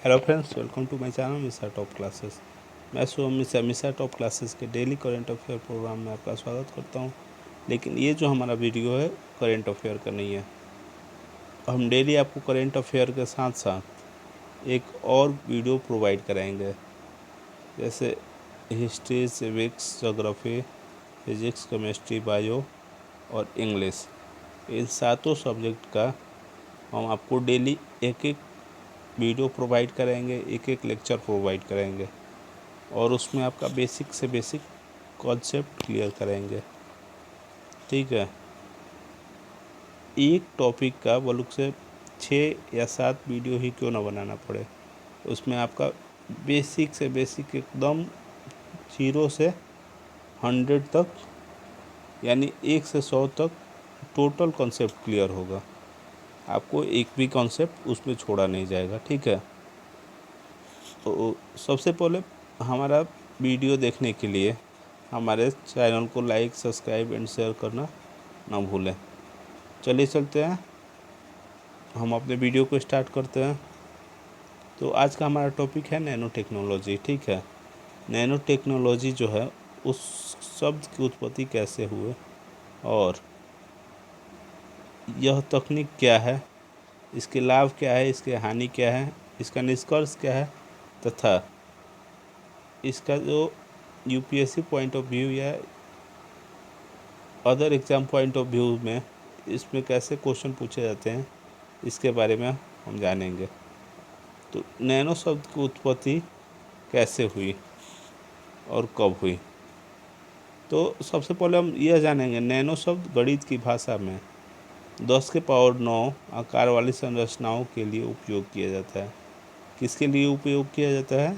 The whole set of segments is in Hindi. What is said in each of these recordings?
Hello friends, welcome to my channel मिसा टॉप क्लासेस। मैं शुभम मिसा टॉप क्लासेस के डेली करंट अफेयर प्रोग्राम में आपका स्वागत करता हूं। लेकिन ये जो हमारा वीडियो है करंट अफेयर का नहीं है। हम डेली आपको करंट अफेयर के साथ साथ एक और वीडियो प्रोवाइड कराएंगे, जैसे history, civics, geography, physics, chemistry, bio और इंग्लिश। इन सातों सब्जेक्ट का हम आपको डेली एक एक वीडियो प्रोवाइड करेंगे, एक एक लेक्चर प्रोवाइड करेंगे और उसमें आपका बेसिक से बेसिक कॉन्सेप्ट क्लियर करेंगे। ठीक है, एक टॉपिक का बोलूँ से 6 या 7 वीडियो ही क्यों ना बनाना पड़े, उसमें आपका बेसिक से बेसिक एकदम 0 से 100 तक, यानी 1 से 100 तक टोटल कॉन्सेप्ट क्लियर होगा। आपको एक भी कॉन्सेप्ट उसमें छोड़ा नहीं जाएगा। ठीक है, तो सबसे पहले हमारा वीडियो देखने के लिए हमारे चैनल को लाइक, सब्सक्राइब एंड शेयर करना ना भूलें। चलिए चलते हैं, हम अपने वीडियो को स्टार्ट करते हैं। तो आज का हमारा टॉपिक है नैनो टेक्नोलॉजी। ठीक है, नैनो टेक्नोलॉजी जो है उस शब्द की उत्पत्ति कैसे हुए और यह तकनीक क्या है, इसके लाभ क्या है, इसके हानि क्या है, इसका निष्कर्ष क्या है, तथा इसका जो यूपीएससी पॉइंट ऑफ व्यू या other exam point of view में इसमें कैसे क्वेश्चन पूछे जाते हैं, इसके बारे में हम जानेंगे। तो नैनो शब्द की उत्पत्ति कैसे हुई और कब हुई, तो सबसे पहले हम यह जानेंगे नैनो शब्द गणित की भाषा में 10 के पावर 9 आकार वाली संरचनाओं के लिए उपयोग किया जाता है। किसके लिए उपयोग किया जाता है?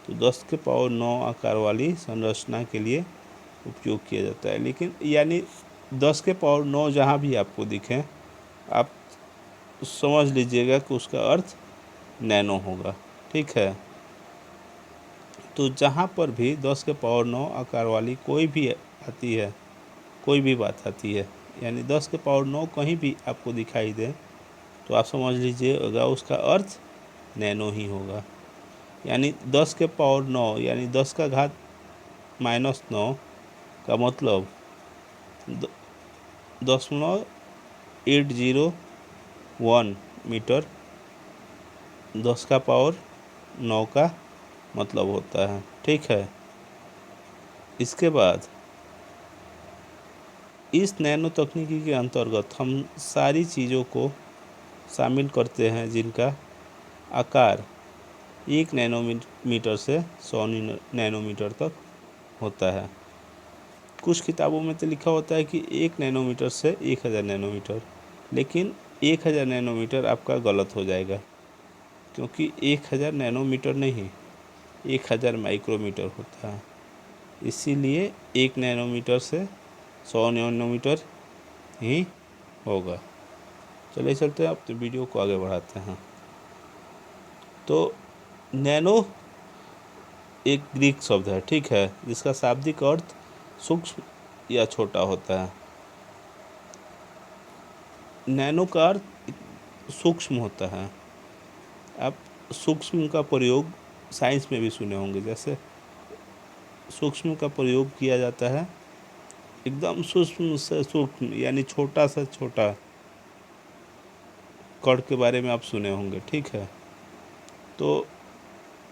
तो 10 के पावर 9 आकार वाली संरचना के लिए उपयोग किया जाता है। लेकिन यानी 10 के पावर 9 जहाँ भी आपको दिखें, आप समझ लीजिएगा कि उसका अर्थ नैनो होगा। ठीक है, तो जहाँ पर भी 10 के पावर 9 आकार वाली कोई भी आती है, कोई भी बात आती है, यानी 10 के पावर 9 कहीं भी आपको दिखाई दे, तो आप समझ लीजिएगा उसका अर्थ नैनो ही होगा। यानी 10 के पावर 9 यानी 10 का घात -9 का मतलब 0.801 मीटर 10 का पावर 9 का मतलब होता है। ठीक है, इसके बाद इस नैनो तकनीकी के अंतर्गत हम सारी चीज़ों को शामिल करते हैं जिनका आकार 1 नैनोमीटर से 100 नैनोमीटर तक होता है। कुछ किताबों में तो लिखा होता है कि 1 नैनोमीटर से 1000 नैनोमीटर, लेकिन 1000 नैनोमीटर आपका गलत हो जाएगा, क्योंकि 1000 नैनोमीटर नहीं, 1000 माइक्रोमीटर होता है। इसीलिए 1 नैनोमीटर से 100 नैनोमीटर ही होगा। चलिए चलते हैं, अब तो वीडियो को आगे बढ़ाते हैं। तो नैनो एक ग्रीक शब्द है, ठीक है, जिसका शाब्दिक अर्थ सूक्ष्म या छोटा होता है। नैनो का अर्थ सूक्ष्म होता है। आप सूक्ष्म का प्रयोग साइंस में भी सुने होंगे, जैसे सूक्ष्म का प्रयोग किया जाता है एकदम सूक्ष्म से सूक्ष्म, यानी छोटा से छोटा कण के बारे में आप सुने होंगे। ठीक है, तो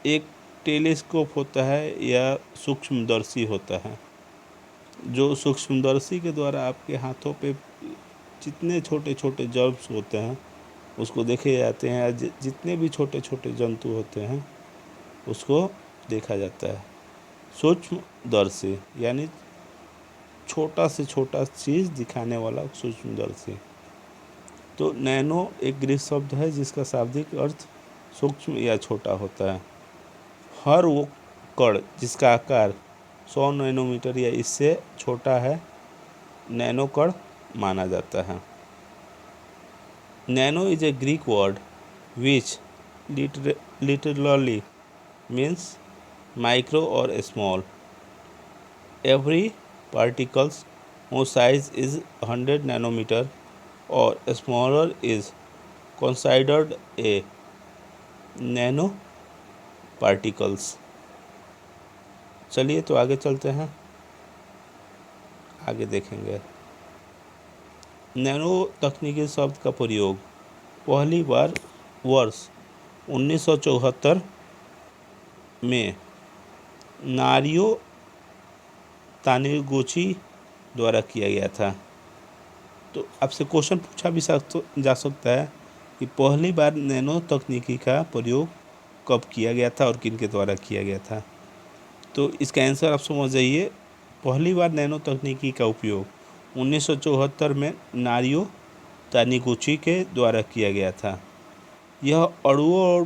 एक टेलीस्कोप होता है या सूक्ष्मदर्शी होता है, जो सूक्ष्मदर्शी के द्वारा आपके हाथों पे जितने छोटे छोटे जर्म्स होते हैं उसको देखे जाते हैं, जितने भी छोटे छोटे जंतु होते हैं उसको देखा जाता है। सूक्ष्मदर्शी यानी छोटा से छोटा चीज़ दिखाने वाला सूक्ष्मदर्शी। तो नैनो एक ग्रीक शब्द है जिसका शाब्दिक अर्थ सूक्ष्म या छोटा होता है। हर वो कण जिसका आकार 100 नैनोमीटर या इससे छोटा है नैनो कण माना जाता है। Nano is a Greek word which literally means micro or small. Every particles whose size is 100 nanometer or smaller is considered a nano particles. चलिए तो आगे चलते हैं, आगे देखेंगे। नैनो तकनीकी शब्द का प्रयोग पहली बार वर्ष 1974 में नारियो तानिगुची द्वारा किया गया था। तो आपसे क्वेश्चन पूछा भी जा सकता है कि पहली बार नैनो तकनीकी का प्रयोग कब किया गया था और किन के द्वारा किया गया था। तो इसका आंसर आप समझ जाइए, पहली बार नैनो तकनीकी का उपयोग 1974 में नारियो तानिगुची के द्वारा किया गया था। यह अणु और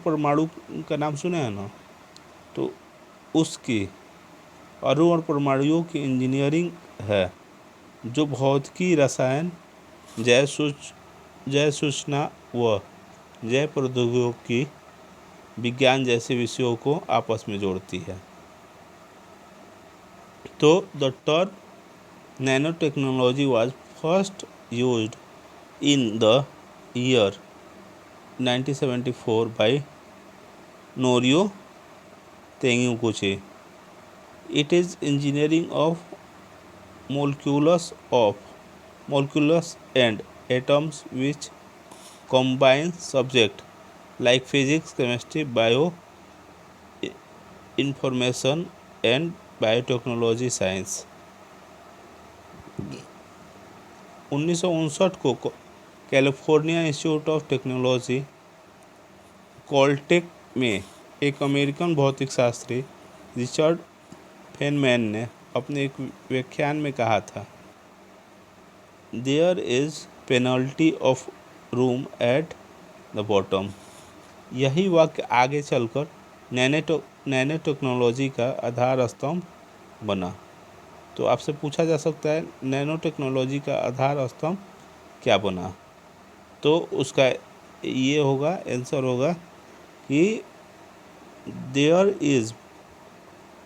परमाणु का नाम सुना है ना, तो उसकी अणु और परमाणुओं की इंजीनियरिंग है जो भौतिकी, रसायन, जैव सूचना व जैव प्रौद्योगिकी विज्ञान जैसे विषयों को आपस में जोड़ती है। तो the term nano technology was first used in the year 1974 by Norio Taniguchi. It is engineering of molecules and atoms which combine subjects like physics, chemistry, information and biotechnology science। 1959 को कैलिफोर्निया इंस्टीट्यूट ऑफ टेक्नोलॉजी कॉलटेक में एक अमेरिकन भौतिक शास्त्री रिचर्ड फेनमैन ने अपने एक व्याख्यान में कहा था, there is plenty of room at the bottom. यही वाक्य आगे चलकर नैनो टेक्नोलॉजी का आधार स्तंभ बना। तो आपसे पूछा जा सकता है नैनो टेक्नोलॉजी का आधार स्तंभ क्या बना, तो उसका ये होगा, आंसर होगा कि there is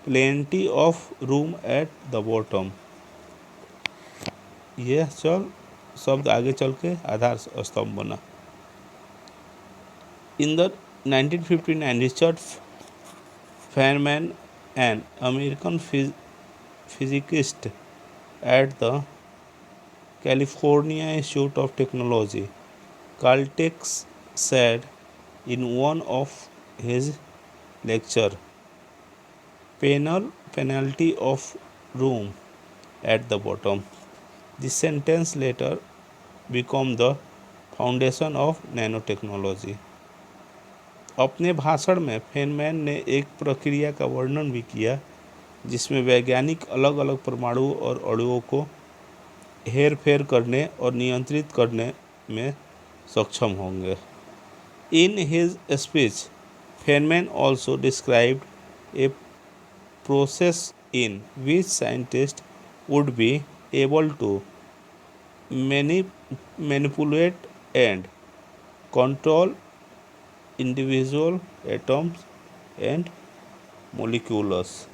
plenty of room at the bottom. यह शब्द आगे चल के आधार स्तंभ बना। In the 1959 Richard Feynman an American physicist at the California Institute of Technology Caltech said in one of his lecture, penalty of room at the bottom. This sentence later became the foundation of nanotechnology। अपने भाषण में फेनमैन ने एक प्रक्रिया का वर्णन भी किया जिसमें वैज्ञानिक अलग अलग परमाणुओं और अणुओं को हेर फेर करने और नियंत्रित करने में सक्षम होंगे। In his speech Feynman also described a process in which scientist would be able to manipulate and control individual atoms and molecules.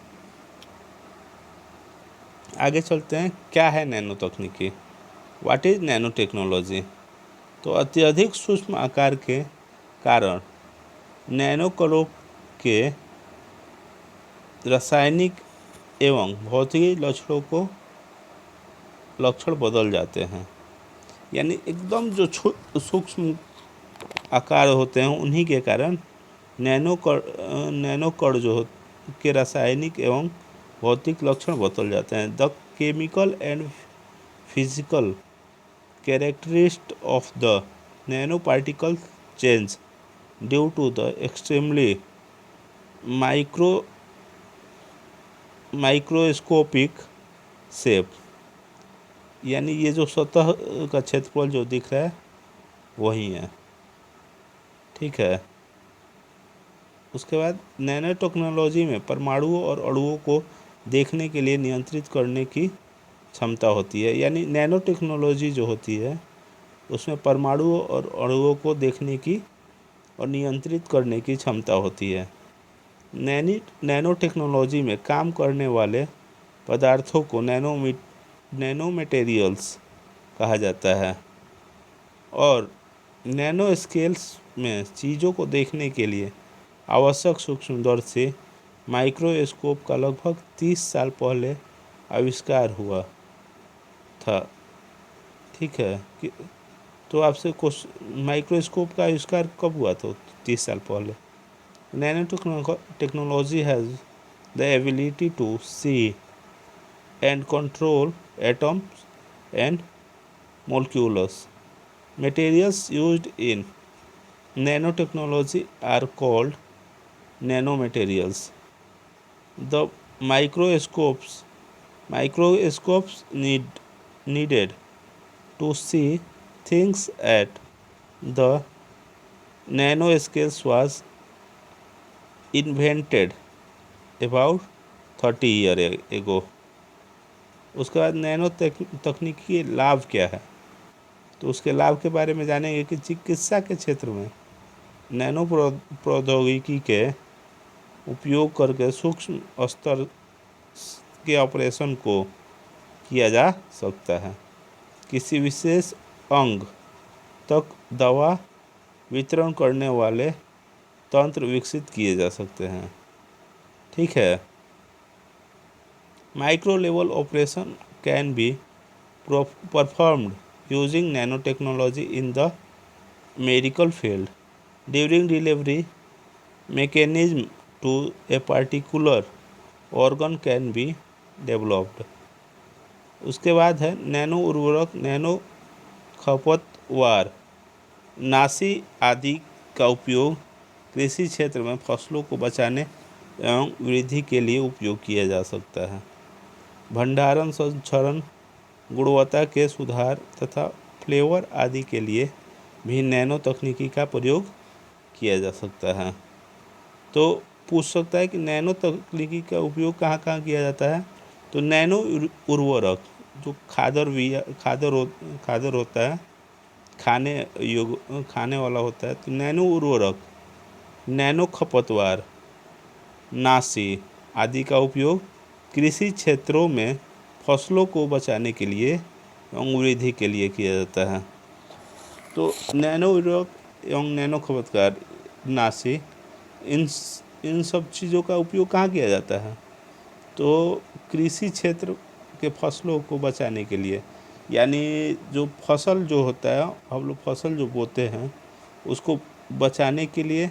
आगे चलते हैं, क्या है नैनो तकनीकी, व्हाट इज नैनो टेक्नोलॉजी। तो अत्यधिक सूक्ष्म आकार के कारण नैनो कणों के रासायनिक एवं भौतिक लक्षण बदल जाते हैं। यानी एकदम जो सूक्ष्म आकार होते हैं उन्हीं के कारण नैनो कण जो के रासायनिक एवं भौतिक लक्षण बदल जाते हैं। The chemical and physical characteristic of the nano particle change due to the extremely microscopic shape. यानी ये जो सतह का क्षेत्रफल जो दिख रहा है वही है, ठीक है। उसके बाद नैनो टेक्नोलॉजी में परमाणुओं और अणुओं को देखने के लिए नियंत्रित करने की क्षमता होती है। यानी नैनो टेक्नोलॉजी जो होती है उसमें परमाणुओं और अणुओं को देखने की और नियंत्रित करने की क्षमता होती है। नैनो टेक्नोलॉजी में काम करने वाले पदार्थों को नैनो मटेरियल्स कहा जाता है और नैनो स्केल्स में चीज़ों को देखने के लिए आवश्यक सूक्ष्मदर्शी माइक्रोस्कोप का लगभग 30 साल पहले आविष्कार हुआ था। ठीक है कि तो आपसे क्वेश्चन, माइक्रोस्कोप का आविष्कार कब हुआ था? 30 साल पहले। Nano technology has the ability to see and control atoms and molecules. Materials used in nanotechnology are called nanomaterials. The microscopes needed to see things at the nanoscales was invented about 30 years ago. उसके बाद नैनो तकनीकी के लाभ क्या है? तो उसके लाभ के बारे में जानेंगे कि चिकित्सा के क्षेत्र में नैनो प्रौद्योगिकी के उपयोग करके सूक्ष्म स्तर के ऑपरेशन को किया जा सकता है। किसी विशेष अंग तक दवा वितरण करने वाले तंत्र विकसित किए जा सकते हैं। ठीक है। Micro level operation can be performed using nanotechnology in the medical field. During delivery, mechanism to a particular organ can be developed. उसके बाद है नैनो उर्वरक, नैनो खपतवार, नासी आदि का उपयोग कृषि क्षेत्र में फसलों को बचाने एवं वृद्धि के लिए उपयोग किया जा सकता है। भंडारण, संरक्षण, गुणवत्ता के सुधार तथा फ्लेवर आदि के लिए भी नैनो तकनीकी का प्रयोग किया जा सकता है। तो पूछ सकता है कि नैनो तकनीकी का उपयोग कहाँ कहाँ किया जाता है? तो नैनो उर्वरक जो खादर होता है, खाने वाला होता है, तो नैनो उर्वरक, नैनो खपतवार, नासी आदि का उपयोग कृषि क्षेत्रों में फसलों को बचाने के लिए एवं वृद्धि के लिए किया जाता है। तो नैनो उर्वरक एवं नैनो खपतकार, नासी, इन सब चीज़ों का उपयोग कहाँ किया जाता है? तो कृषि क्षेत्र के फसलों को बचाने के लिए, यानी जो फसल जो होता है, हम लोग फसल जो बोते हैं उसको बचाने के लिए,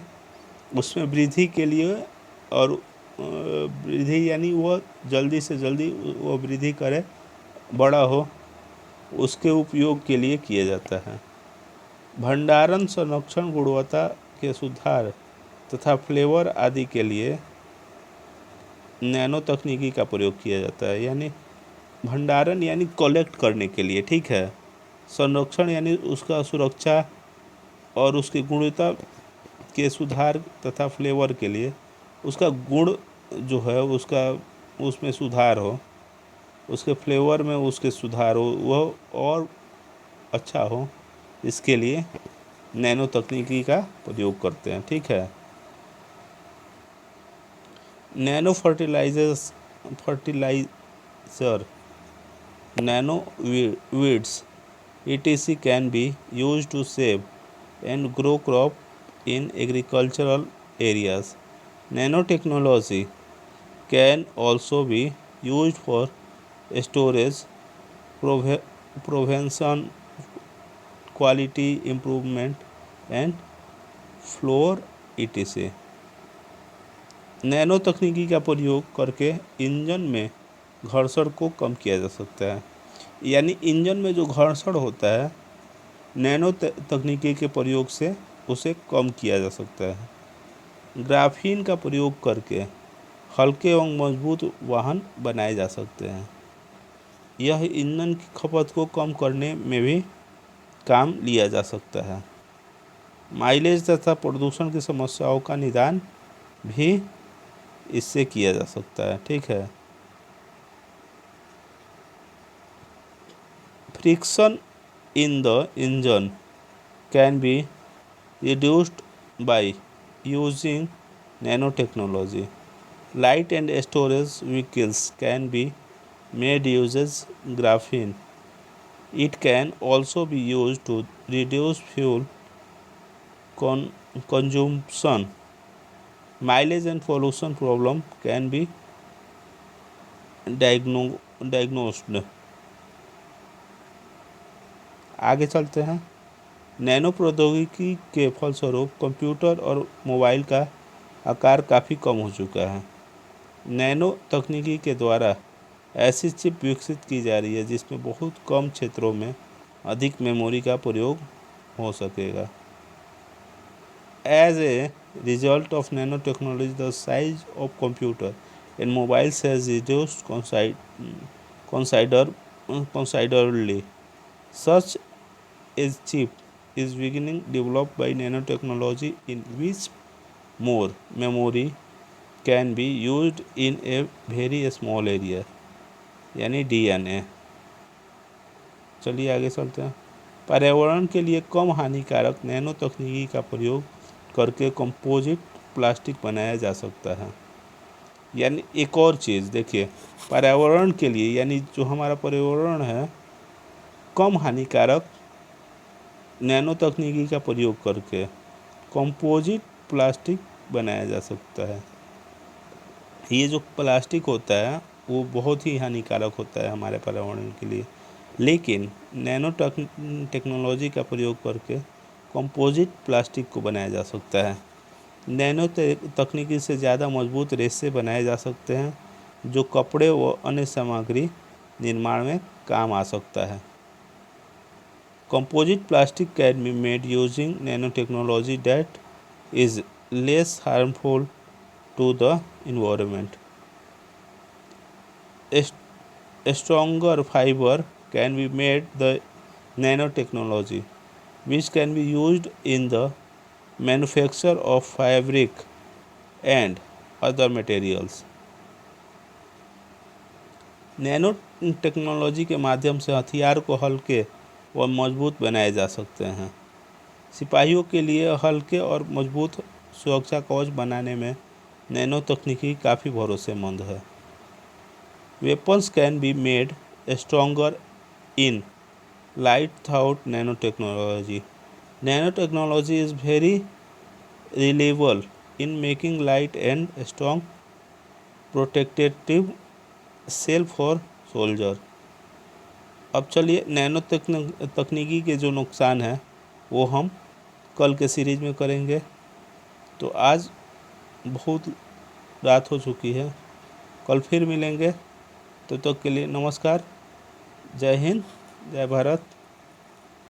उसमें वृद्धि के लिए, और वृद्धि यानी वह जल्दी से जल्दी वो वृद्धि करे, बड़ा हो, उसके उपयोग के लिए किया जाता है। भंडारण, संरक्षण, गुणवत्ता के सुधार तथा फ्लेवर आदि के लिए नैनो तकनीकी का प्रयोग किया जाता है। यानी भंडारण यानी कलेक्ट करने के लिए, ठीक है। संरक्षण यानी उसका सुरक्षा और उसकी गुणवत्ता के सुधार तथा फ्लेवर के लिए उसका गुण जो है उसका उसमें सुधार हो, उसके फ्लेवर में उसके सुधार हो, वह और अच्छा हो, इसके लिए नैनो तकनीकी का प्रयोग करते हैं। ठीक है। Nano fertiliser, nano weeds etc can be used to save and grow crop in agricultural areas. Nanotechnology can also be used for storage, prevention, quality improvement and floor etc. Nano तकनीकी का प्रयोग करके इंजन में घर्षण को कम किया जा सकता है। यानी इंजन में जो घर्षण होता है, नैनो तकनीकी के प्रयोग से उसे कम किया जा सकता है। ग्राफीन का प्रयोग करके हल्के एवं मजबूत वाहन बनाए जा सकते हैं। यह ईंधन की खपत को कम करने में भी काम लिया जा सकता है। माइलेज तथा प्रदूषण की समस्याओं का निदान भी इससे किया जा सकता है। ठीक है। Friction in the engine can be reduced by using nanotechnology. Light and storage vehicles can be made uses graphene. It can also be used to reduce fuel consumption, mileage and pollution problem can be diagnosed. आगे चलते हैं। नैनो प्रौद्योगिकी के फलस्वरूप कंप्यूटर और मोबाइल का आकार काफ़ी कम हो चुका है। नैनो तकनीकी के द्वारा ऐसी चिप विकसित की जा रही है जिसमें बहुत कम क्षेत्रों में अधिक मेमोरी का प्रयोग हो सकेगा। As a result of nano technology the size of computer and mobiles has reduced considerably. Such a chip is beginning developed by nanotechnology in which more memory can be used in a very small area, यानी DNA। चलिए आगे चलते हैं। पर्यावरण के लिए कम हानिकारक नैनो तकनीकी का प्रयोग करके कंपोजिट प्लास्टिक बनाया जा सकता है। यानी एक और चीज़ देखिए, पर्यावरण के लिए यानी जो हमारा पर्यावरण है, कम हानिकारक नैनो तकनीकी का प्रयोग करके कंपोजिट प्लास्टिक बनाया जा सकता है। ये जो प्लास्टिक होता है वो बहुत ही हानिकारक होता है हमारे पर्यावरण के लिए, लेकिन नैनो टेक्नोलॉजी का प्रयोग करके कंपोजिट प्लास्टिक को बनाया जा सकता है। नैनो तकनीकी से ज़्यादा मजबूत रेशे बनाए जा सकते हैं जो कपड़े व अन्य सामग्री निर्माण में काम आ सकता है। Composite plastic can be made using nano technology that is less harmful to the environment. A stronger fiber can be made the nanotechnology, which can be used in the manufacture of fabric and other materials. Nano technology के माध्यम से हथियार को हल्के और मजबूत बनाए जा सकते हैं। सिपाहियों के लिए हल्के और मजबूत सुरक्षा कवच बनाने में नैनो तकनीकी काफ़ी भरोसेमंद है। Weapons can be made stronger in light through nano technology. Nano technology is very reliable in making light and strong protective cell for soldier. अब चलिए नैनो तकनीकी के जो नुकसान हैं वो हम कल के सीरीज में करेंगे। तो आज बहुत रात हो चुकी है, कल फिर मिलेंगे। तो तक के लिए नमस्कार, जय हिंद, जय भारत।